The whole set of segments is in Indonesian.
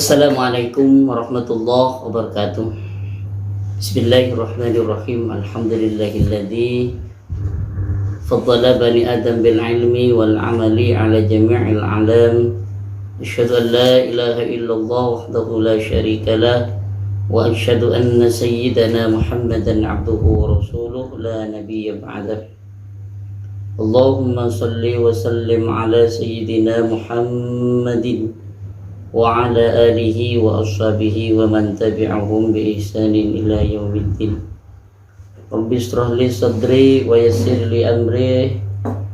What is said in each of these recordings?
Assalamualaikum warahmatullahi wabarakatuh. Bismillahirrahmanirrahim. Alhamdulillahilladzi faddala bani Adam bil ilmi wal amali ala jami'il alam. Asyhadu an la ilaha illallah wahdahu la syarika lah wa asyhadu anna sayyidana Muhammadan abduhu wa rasuluh la nabiyya ba'dah. Allahumma salli wa sallim ala sayyidina Muhammadin wa ala alihi wa ashabihi wa man tabi'ahum bi ihsanin ila yaumiddin. Rabbi shrah li sadri wa yassir li amri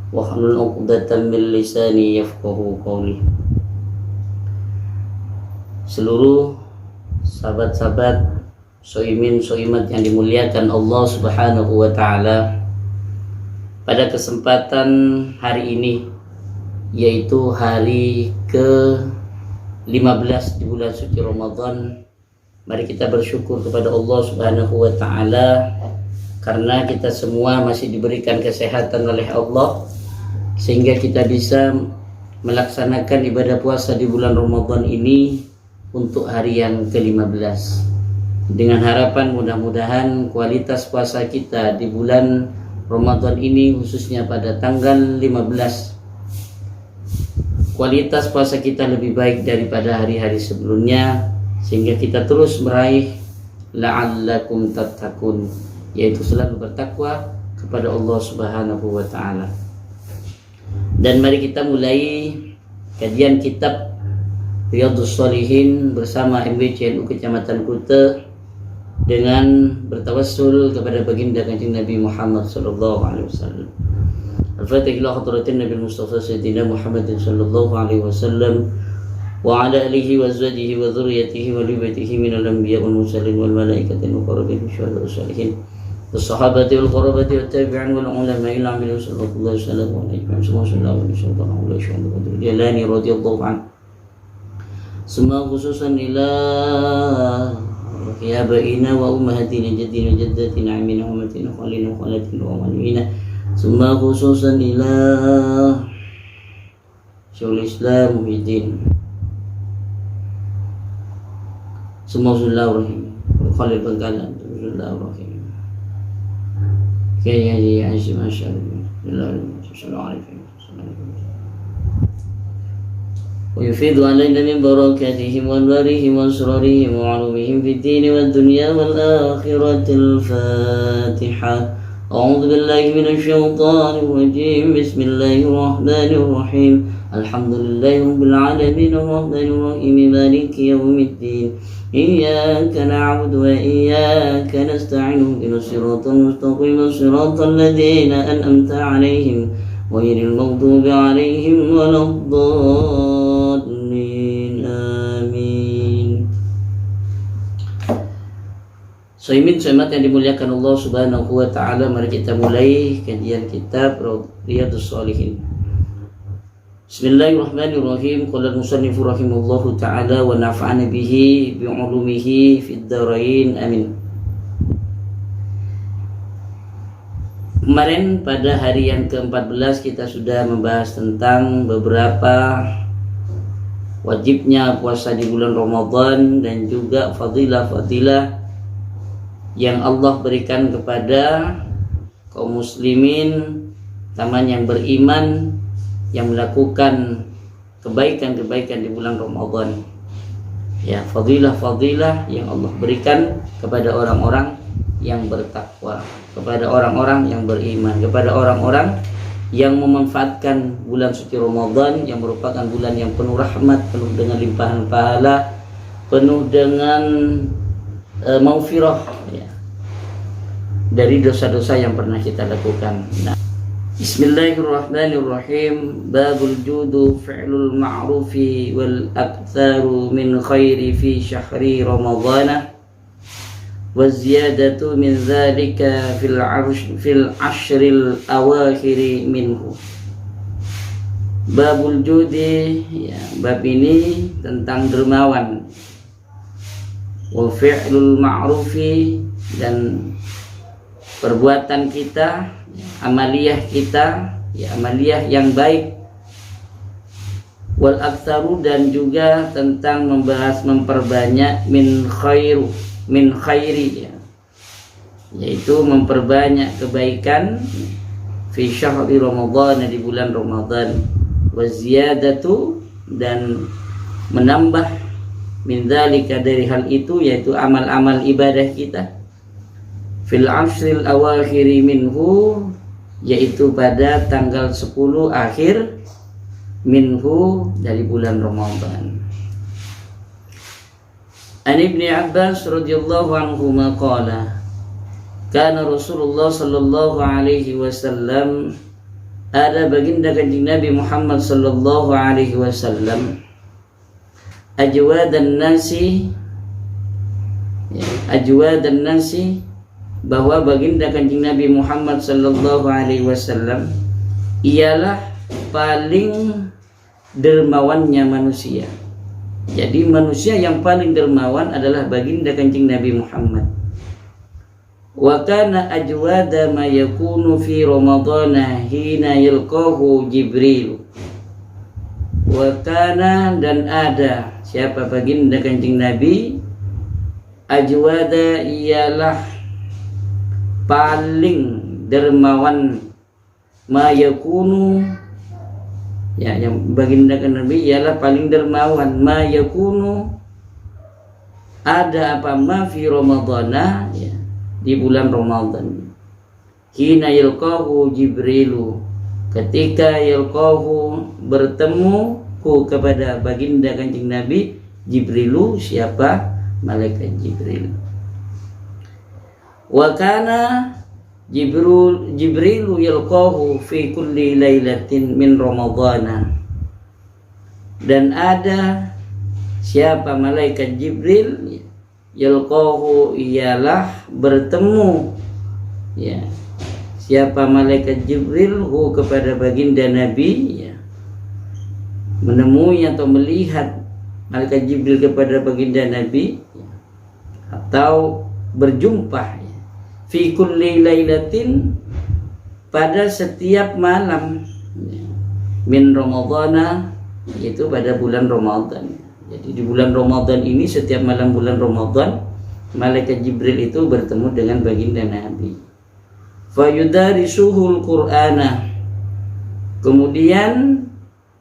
wa hlul 'uqdatam min lisani yafqahu qawli. Seluruh sahabat-sahabat soimin soimat yang dimuliakan Allah Subhanahu wa taala, pada kesempatan hari ini, yaitu hari ke 15 di bulan suci Ramadan, mari kita bersyukur kepada Allah Subhanahu wa taala karena kita semua masih diberikan kesehatan oleh Allah sehingga kita bisa melaksanakan ibadah puasa di bulan Ramadan ini untuk hari yang ke-15. Dengan harapan mudah-mudahan kualitas puasa kita di bulan Ramadan ini, khususnya pada tanggal 15, kualitas puasa kita lebih baik daripada hari-hari sebelumnya, sehingga kita terus meraih la'allakum tattaqun, yaitu selalu bertakwa kepada Allah Subhanahu wa taala. Dan mari kita mulai kajian kitab Riyadhus Shalihin bersama MBCNU Kecamatan Kuta dengan bertawassul kepada baginda Kanjeng Nabi Muhammad sallallahu alaihi wasallam. Al-Fatihah ila hadratin Nabi Mustafa Sayyidina Muhammadin sallallahu alaihi wasallam wa ala alihi wa azwajihi wa dhurriyyatihi wa libaitihi minal anbiya wal mursalin wal malaikati wal muqarrabin syuhada was salihin was sahabati wal qarabati wat tabi'in wal ulama ila amil sallallahu alaihi wasallam wa ajma'in sallallahu alaihi wasallam Jalani radhiyallahu anhu. Summa khususan ila abaina wa ummahatina jaddina jaddatina amina ummatina khalina khalatina wa malina. Summa khususan ila Syaikhul Islam Muhyiddin. Summa Bismillahirrahmanirrahim. Khalil Bangkalan. Bismillahirrahmanirrahim. Kaya di Asyik Masyaallah. Bismillahirrahmanirrahim. ويفيض علينا من بركاتهم وانوارهم واسرارهم وعلومهم في الدين والدنيا والآخرة. الفاتحة. أعوذ بالله من الشيطان الرجيم. بسم الله الرحمن الرحيم. الحمد لله رب العالمين الرحمن الرحيم مالك يوم الدين. إياك نعبد وإياك نستعين اهدنا الصراط المستقيم صراط الذين أنعمت عليهم غير المغضوب عليهم ولا الضالين. آمين. Soimin soimat yang dimuliakan Allah Subhanahu wa taala, mari kita mulai kajian kitab Riyadhus Shalihin. Bismillahirrahmanirrahim. Qala al-musannifu rahimahullahu taala wa nafa'ana bihi bi 'ulumihi fid dharain. Amin. Kemarin pada hari yang ke-14 kita sudah membahas tentang beberapa wajibnya puasa di bulan Ramadan dan juga fadilah-fadilah yang Allah berikan kepada kaum muslimin, taman yang beriman, yang melakukan kebaikan-kebaikan di bulan Ramadan. Ya, fadilah-fadilah yang Allah berikan kepada orang-orang yang bertakwa, kepada orang-orang yang beriman, kepada orang-orang yang memanfaatkan bulan suci Ramadan yang merupakan bulan yang penuh rahmat, penuh dengan limpahan pahala, penuh dengan maufirah, ya, dari dosa-dosa yang pernah kita lakukan. Nah, Bismillahirrahmanirrahim. Babul judu fi'lul ma'rufi wal aktharu min khairi fi syahri ramadhana wa ziyadatu min dhalika fil ashril awakhiri minhu. Babul judi, ya, bab ini tentang dermawan, wa fi'lul ma'rufi, dan perbuatan kita, amaliyah kita, ya, amaliyah yang baik, wal aktsaru, dan juga tentang membahas memperbanyak min khairi ya, yaitu memperbanyak kebaikan fi syahri Ramadan, di bulan Ramadan, wa ziyadatu, dan menambah min dzalika, dari hal itu, yaitu amal-amal ibadah kita, fil ashril awakhiri minhu, yaitu pada tanggal 10 akhir minhu, dari bulan Ramadan. An Ibnu Abbas radhiyallahu anhu qala kana Rasulullah sallallahu alaihi wasallam, ada baginda kanjeng Nabi Muhammad sallallahu alaihi wasallam, ajwadan nasi, bahwa baginda kanjeng Nabi Muhammad sallallahu alaihi wasallam ialah paling dermawannya manusia. Jadi manusia yang paling dermawan adalah baginda kanjeng Nabi Muhammad. Wa kana ajwada ma yakunu fi Ramadana hina yalqahu Jibril. Wa kana, dan ada, siapa baginda kanjeng Nabi, ajwada, ialah paling dermawan, ma yakunu, ya, yang baginda kanjeng Nabi ialah paling dermawan, ma yakunu, ada apa, ma fi Ramadana, ya, di bulan Ramadan, hina yalqahu Jibrilu, ketika yalqahu, bertemu kepada baginda kanjeng Nabi Jibrilu, siapa, malaikat Jibril. Wa kana Jibrilu yalqahu fi kulli lailatin min Ramadana, dan ada siapa, malaikat Jibril, yalqahu, ialah bertemu, ya, siapa malaikat Jibril hu, kepada baginda Nabi, ya, menemui atau melihat malaikat Jibril kepada baginda Nabi, ya, atau berjumpa, ya, fi kulli lailatin, pada setiap malam, ya, min Ramadana, yaitu pada bulan Ramadan. Jadi di bulan Ramadan ini, setiap malam bulan Ramadan, malaikat Jibril itu bertemu dengan baginda Nabi. Fayudarisuhul Qur'ana, kemudian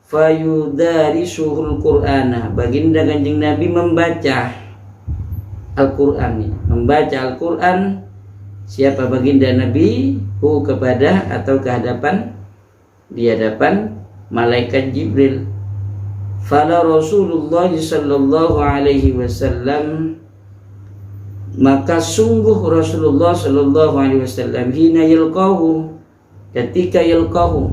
fayudarisuhul Qur'ana, baginda kanjeng Nabi membaca Al-Qur'an, membaca Al-Qur'an, siapa baginda Nabi, hu, kepada atau kehadapan, di hadapan malaikat Jibril. Fala Rasulullah sallallahu alaihi wasallam, maka sungguh Rasulullah sallallahu alaihi wasallam, hina yalqahu, ketika yalqahu,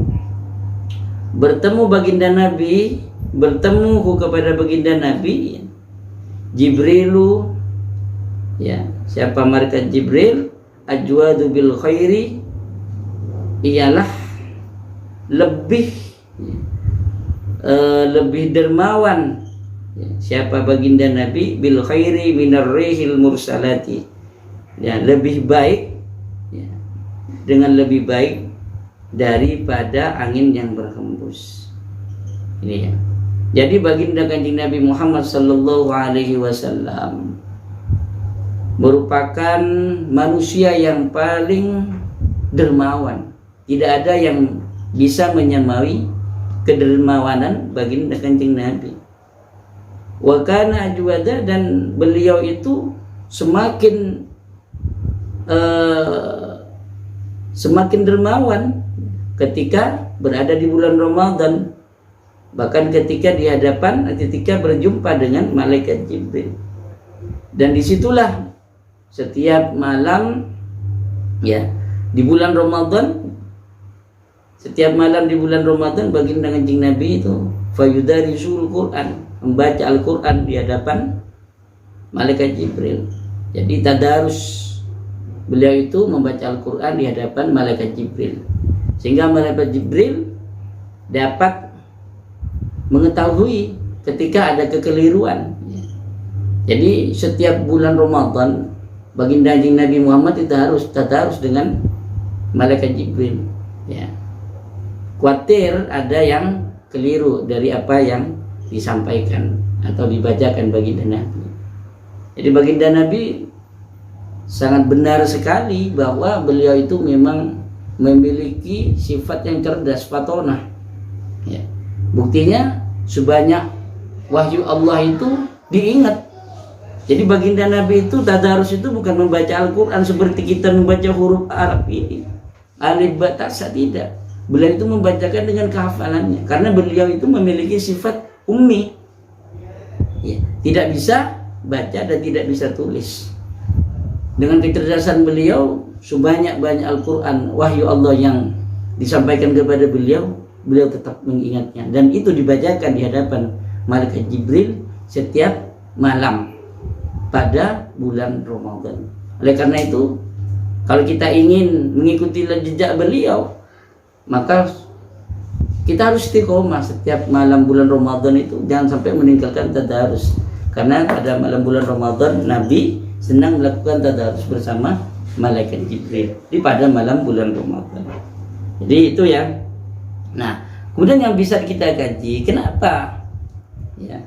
bertemu baginda Nabi, bertemu kepada baginda Nabi, Jibrilu, ya, siapa malaikat Jibril, ajwadu bil khairi, ialah lebih dermawan, ya, siapa baginda Nabi, bil khairi minar rihil mursalati, ya, lebih baik, ya, dengan lebih baik daripada angin yang berhembus. Ini, ya. Jadi baginda kanjeng Nabi Muhammad sallallahu alaihi wasallam merupakan manusia yang paling dermawan. Tidak ada yang bisa menyamai kedermawanan baginda kanjeng Nabi. Wa kana ajwada, dan beliau itu semakin dermawan ketika berada di bulan Ramadan, bahkan ketika di hadapan, ketika berjumpa dengan malaikat Jibril. Dan disitulah setiap malam, ya, di bulan Ramadan, setiap malam di bulan Ramadan, baginda kanjeng Nabi itu fayudarisul Quran, membaca Al-Quran di hadapan malaikat Jibril. Jadi tadarus, beliau itu membaca Al-Quran di hadapan malaikat Jibril, sehingga malaikat Jibril dapat mengetahui ketika ada kekeliruan. Jadi setiap bulan Ramadan, baginda kanjeng Nabi Muhammad itu harus tadarus dengan malaikat Jibril, ya. Khawatir ada yang keliru dari apa yang disampaikan atau dibacakan baginda Nabi. Jadi baginda Nabi sangat benar sekali bahwa beliau itu memang memiliki sifat yang cerdas, fatonah. Ya. Buktinya sebanyak wahyu Allah itu diingat. Jadi baginda Nabi itu tadarus itu bukan membaca Al-Quran seperti kita membaca huruf Arab ini, alif ba ta sa, tidak. Beliau itu membacakan dengan kehafalannya karena beliau itu memiliki sifat ummi, ya, tidak bisa baca dan tidak bisa tulis. Dengan kecerdasan beliau, sebanyak-banyak Al-Quran wahyu Allah yang disampaikan kepada beliau, beliau tetap mengingatnya, dan itu dibacakan di hadapan malaikat Jibril setiap malam pada bulan Ramadan. Oleh karena itu, kalau kita ingin mengikuti jejak beliau, maka kita harus istiqomah setiap malam bulan Ramadan itu, jangan sampai meninggalkan tadarus. Karena pada malam bulan Ramadan Nabi senang melakukan tadarus bersama malaikat Jibril pada malam bulan Ramadan. Jadi itu ya. Nah, kemudian yang bisa kita kaji, kenapa ya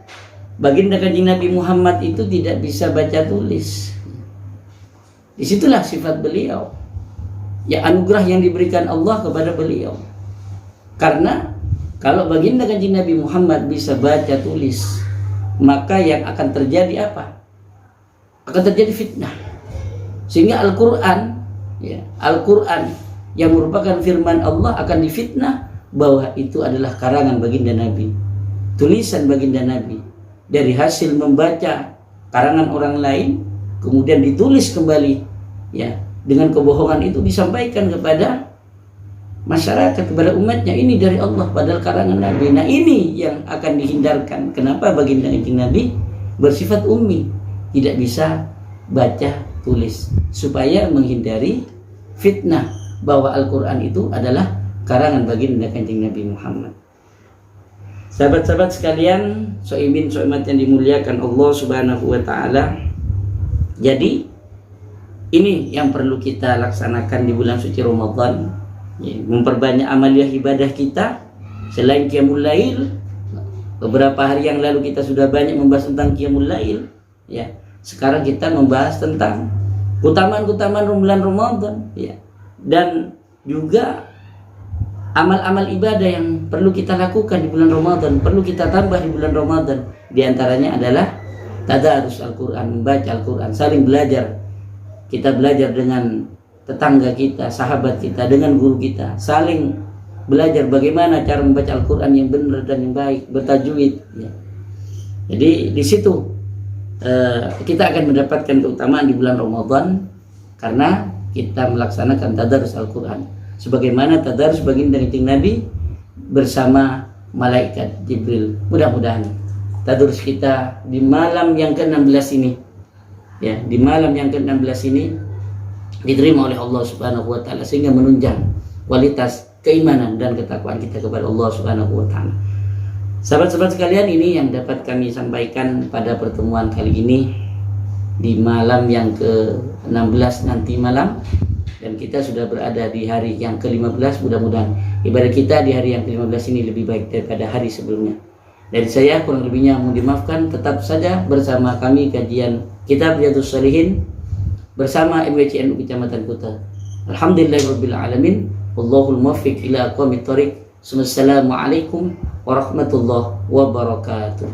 baginda kanjeng Nabi Muhammad itu tidak bisa baca tulis? Disitulah sifat beliau, ya, anugerah yang diberikan Allah kepada beliau. Karena kalau baginda kanjeng Nabi Muhammad bisa baca tulis, maka yang akan terjadi apa? Akan terjadi fitnah. Sehingga Al-Quran, ya, Al-Quran yang merupakan firman Allah akan difitnah bahwa itu adalah karangan baginda Nabi, tulisan baginda Nabi, dari hasil membaca karangan orang lain kemudian ditulis kembali, ya, dengan kebohongan itu disampaikan kepada masyarakat, kepada umatnya, ini dari Allah padahal karangan Nabi. Nah, ini yang akan dihindarkan. Kenapa baginda Nabi bersifat ummi, tidak bisa baca tulis, supaya menghindari fitnah bahwa Al-Quran itu adalah karangan baginda kanjeng Nabi Muhammad. Sahabat-sahabat sekalian, soimin soimat yang dimuliakan Allah Subhanahu wa taala. Jadi ini yang perlu kita laksanakan di bulan suci Ramadan, ya, memperbanyak amaliyah ibadah kita. Selain qiyamul lail, beberapa hari yang lalu kita sudah banyak membahas tentang qiyamul lail, ya. Sekarang kita membahas tentang keutamaan-keutamaan bulan Ramadan, ya. Dan juga amal-amal ibadah yang perlu kita lakukan di bulan Ramadan, perlu kita tambah di bulan Ramadan. Di antaranya adalah tadarus Al-Quran, membaca Al-Quran, saling belajar. Kita belajar dengan tetangga kita, sahabat kita, dengan guru kita, saling belajar bagaimana cara membaca Al-Quran yang benar dan yang baik, bertajwid, ya. Jadi di situ kita akan mendapatkan keutamaan di bulan Ramadan karena kita melaksanakan tadarus Al-Quran sebagaimana tadarus baginda kanjeng Nabi bersama malaikat Jibril. Mudah-mudahan tadarus kita di malam yang ke-16 ini, ya, di malam yang ke-16 ini diterima oleh Allah Subhanahu wa taala sehingga menunjang kualitas keimanan dan ketakwaan kita kepada Allah Subhanahu wa taala. Sahabat-sahabat sekalian, ini yang dapat kami sampaikan pada pertemuan kali ini di malam yang ke-16 nanti malam, dan kita sudah berada di hari yang ke-15. Mudah-mudahan ibadah kita di hari yang ke-15 ini lebih baik daripada hari sebelumnya. Dari saya kurang lebihnya mohon dimaafkan. Tetap saja bersama kami kajian Kitab Riyadhus Shalihin bersama MWCNU Kecamatan Kuta. Alhamdulillahirabbil alamin. Wallahul muwaffiq ila aqwamit thoriq. Wassalamualaikum warahmatullahi wabarakatuh.